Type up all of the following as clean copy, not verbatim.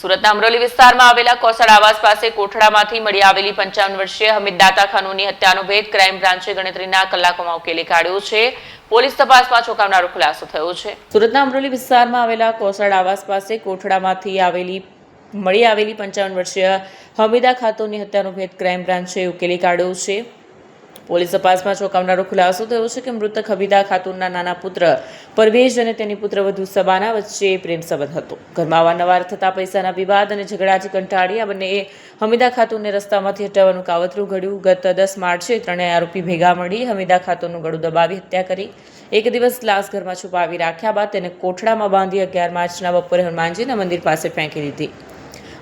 સુરતના અમરોલી વિસ્તારમાં આવેલા કોસળ આવાસ પાસે કોઠડામાંથી મળી આવેલી 55 વર્ષીય હમીદ દાતા ખાનુની હત્યાનો ભેદ ક્રાઇમ બ્રાન્ચે ગણતરીના કલાકોમાં ઉકેલી કાઢ્યો છે। પોલીસ તપાસમાં ચોંકાવનારો ખુલાસો થયો છે। સુરતના અમરોલી વિસ્તારમાં આવેલા કોસળ આવાસ પાસે કોઠડામાંથી મળી આવેલી 55 વર્ષીય હમીદા ખાતુનની હત્યાનો ભેદ ક્રાઇમ બ્રાન્ચે ઉકેલી કાઢ્યો છે। પોલીસ તપાસમાં ચોંકાવનારો ખુલાસો થયો છે કે મૃતક હમીદા ખાતુનના નાના પુત્ર પરવેઝ અને તેની પુત્રવધુ સબાના વચ્ચે પ્રેમ સંબંધ હતો। ઘરમાં અવારનવાર થતા પૈસાના વિવાદ અને ઝઘડાથી કંટાળી આ બંનેએ હમીદા ખાતુનને રસ્તામાંથી હટાવવાનું કાવતરું ઘડ્યું। ગત 10 માર્ચે ત્રણેય આરોપી ભેગા મળી હમીદા ખાતુનનું ગળું દબાવી હત્યા કરી। એક દિવસ લાશ ઘરમાં છુપાવી રાખ્યા બાદ તેને કોઠડામાં બાંધી 11 માર્ચના બપોરે હનુમાનજીના મંદિર પાસે ફેંકી દીધી।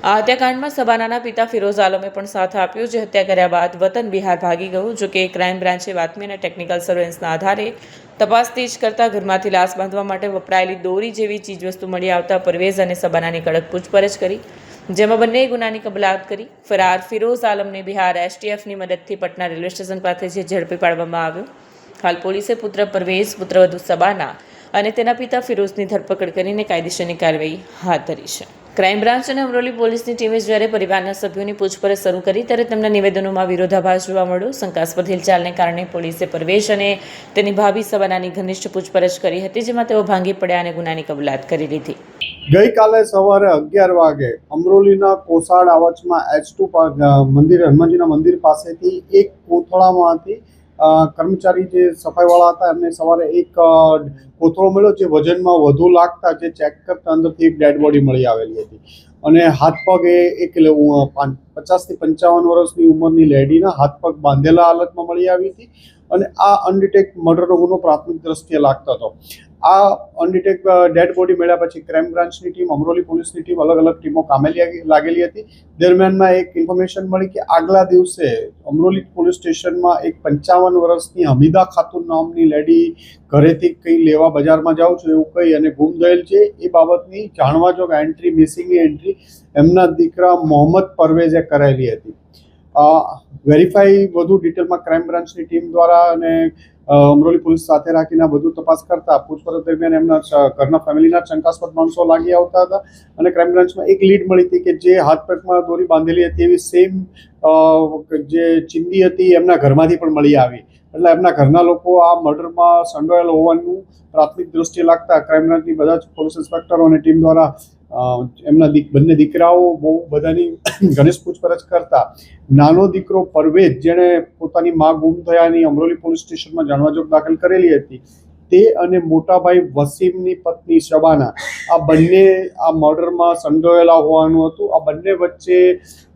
આ હત્યાકાંડમાં સબાનાના પિતા ફિરોઝ આલમે પણ સાથ આપ્યો, જે હત્યા કર્યા બાદ વતન બિહાર ભાગી ગયો। જો કે ક્રાઇમ બ્રાન્ચે બાતમી અને ટેકનિકલ સર્વેલન્સના આધારે તપાસ તેજ કરતા ઘરમાંથી લાશ બાંધવા માટે વપરાયેલી દોરી જેવી ચીજવસ્તુ મળી આવતા પરવેઝ અને સબાનાની કડક પૂછપરછ કરી, જેમાં બંનેએ ગુનાની કબૂલાત કરી। ફરાર ફિરોઝ આલમને બિહાર એસટીએફની મદદથી પટના રેલવે સ્ટેશન પાસેથી ઝડપી પાડવામાં આવ્યો। હાલ પોલીસે પુત્ર પરવેઝ, પુત્રવધુ સબાના અને તેના પિતા ફિરોઝની ધરપકડ કરીને કાયદેસરની કાર્યવાહી હાથ ધરી છે। ક્રાઇમ બ્રાન્ચ અને અમરોલી પોલીસની ટીમે જ્યારે પરિવારના સભ્યોની પૂછપરછ શરૂ કરી ત્યારે તેમના નિવેદનોમાં વિરોધાભાસ જોવા મળ્યો। શંકાસ્પદ હિલચાલને કારણે પોલીસે પરવેશ અને તેની ભાભી સબાનાની ઘનિષ્ઠ પૂછપરછ કરી હતી, જેમાં તેઓ ભાંગી પડ્યા અને ગુનાની કબૂલાત કરી લીધી। ગઈકાલે સવારે 11 વાગે અમરોલીના કોસાડ આવાસમાં H2 મંદિર હનુમાનજીના મંદિર પાસેથી એક કોથળામાંથી કર્મચારી જે સફાઈવાળા હતા એમને સવારે એક કોથળો મળ્યો, જે વજનમાં વધુ લાગતા જે ચેક કરતા અંદરથી એક ડેડ બોડી મળી આવેલી હતી અને હાથ પગ એક 50 થી 55 વર્ષની ઉંમરની લેડીના હાથ પગ બાંધેલા હાલતમાં મળી આવી હતી અને આ અનડિટેક મર્ડરનો ગુનો પ્રાથમિક દ્રષ્ટિએ લાગતો હતો। આ અનડિટેક ડેડ બોડી મળ્યા પછી ક્રાઇમ બ્રાન્ચની ટીમ, અમરોલી પોલીસની ટીમ, અલગ અલગ ટીમો કામે લાગેલી હતી। દરમિયાનમાં એક ઇન્ફોર્મેશન મળી કે આગલા દિવસે અમરોલી પોલીસ સ્ટેશનમાં એક 55 વર્ષની હમીદા ખાતુન નામની લેડી ઘરેથી કંઈ લેવા બજારમાં જાઉં છું એવું કહી અને ગુમ થયેલ છે। એ બાબતની જાણવા જોગ એન્ટ્રી, મિસિંગની એન્ટ્રી એમના દીકરા મોહમ્મદ પરવેઝે કરાયેલી હતી। વેરીફાઈ વધુ ડિટેલમાં ક્રાઇમ બ્રાન્ચની ટીમ દ્વારા અને અમરોલી પોલીસ સાથે રાખીને વધુ તપાસ કરતા પૂછપરછ દરમિયાન એમના ઘરના ફેમિલીના શંકાસ્પદ માણસો લાગી આવતા હતા અને ક્રાઇમ બ્રાન્ચમાં એક લીડ મળી હતી કે જે હાથ પગમાં દોરી બાંધેલી હતી એવી સેમ જે ચિંદી હતી એમના ઘરમાંથી પણ મળી આવી। એટલે એમના ઘરના લોકો આ મર્ડરમાં સંડોવાયેલા હોવાનું પ્રાથમિક દ્રષ્ટિએ લાગતા ક્રાઇમ બ્રાન્ચની બધા જ પોલીસ ઇન્સ્પેક્ટરો અને ટીમ દ્વારા એમના બંને દીકરાઓ બહુ બધાની ઘનિષ્ઠ પૂછપરછ કરતા નાનો દીકરો પરવેઝ, જેણે પોતાની મા ગુમ થયાની અમરોલી પોલીસ સ્ટેશનમાં જાણવાજોગ દાખલ કરેલી હતી, તે અને મોટાભાઈ વસીમની પત્ની શબાના આ બંને આ મર્ડરમાં સંડોવાયેલા હોવાનું હતું। આ બંને વચ્ચે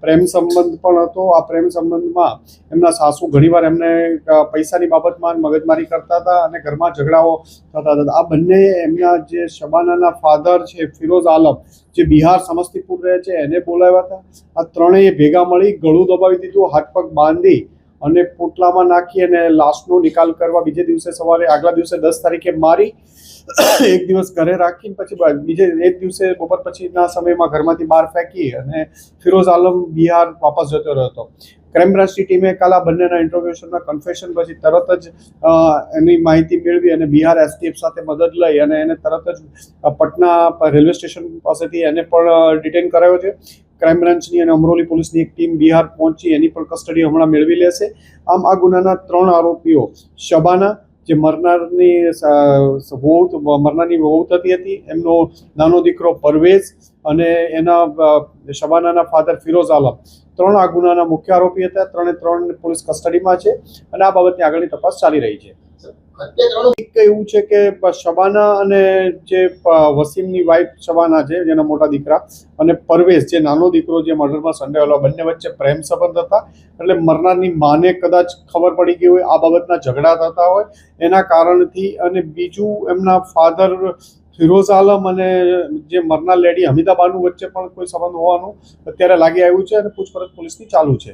પ્રેમ સંબંધ પણ હતો। આ પ્રેમ સંબંધમાં એમના સાસુ ઘણીવાર એમને પૈસાની બાબતમાં મગજમારી કરતા હતા અને ઘરમાં ઝઘડાઓ થતા હતા। આ બંને એમના જે શબાનાના ફાધર છે ફિરોઝ આલમ, જે બિહાર સમસ્તીપુર રહે છે, એને બોલાવ્યા હતા। આ ત્રણેય ભેગા મળી ગળું દબાવી દીધું, હાથ પગ બાંધી અને પોટલામાં નાખી અને લાશનો નિકાલ કરવા બીજે દિવસે સવારે આગલા દિવસે 10 તારીખે મારી એક દિવસ ઘરે રાખીને પછી બીજે એક દિવસે બપોર પછીના સમયમાં ઘરમાંથી બહાર ફેંકી અને ફિરોઝ આલમ બિહાર વાપસ જતો રહ્યો હતો। ક્રાઇમ બ્રાન્ચની ટીમે કાલ આ બંનેના ઇન્ટ્રોગેશનના કન્ફેશન પછી તરત જ એની માહિતી મેળવી અને બિહાર એસટીએફ સાથે મદદ લઈ અને એને તરત જ પટના રેલવે સ્ટેશન પાસેથી એને પણ ડિટેન કરાયો છે। ક્રાઇમ બ્રાન્ચની અને અમરોલી પોલીસની એક ટીમ બિહાર પહોંચી એની પણ કસ્ટડી હમણાં મેળવી લેશે। આમ આ ગુનાના 3 આરોપીઓ શબાના, જે મરનારની વહુ થતી હતી, એમનો નાનો દીકરો પરવેઝ અને એના શબાનાના ફાધર ફિરોઝ આલમ, 3 આ ગુનાના મુખ્ય આરોપી હતા। 3 પોલીસ કસ્ટડીમાં છે અને આ બાબતની આગળની તપાસ ચાલી રહી છે। એવું છે કે શબાના અને જે વસીમની વાઇફ શબાના છે, જેના મોટા દીકરા, અને પરવેઝ, જે નાનો દીકરો જે મર્ડરમાં સંડોવાયેલો, બંને વચ્ચે પ્રેમ સંબંધ હતા। એટલે મરનારની માને કદાચ ખબર પડી ગઈ હોય, આ બાબતના ઝઘડા થતા હોય એના કારણથી, અને બીજું એમના ફાધર ફિરોઝ આલમ અને જે મરનાર લેડી હમીદા બાનુ વચ્ચે પણ કોઈ સંબંધ હોવાનું અત્યારે લાગી આવ્યું છે અને પૂછપરછ પોલીસની ચાલુ છે।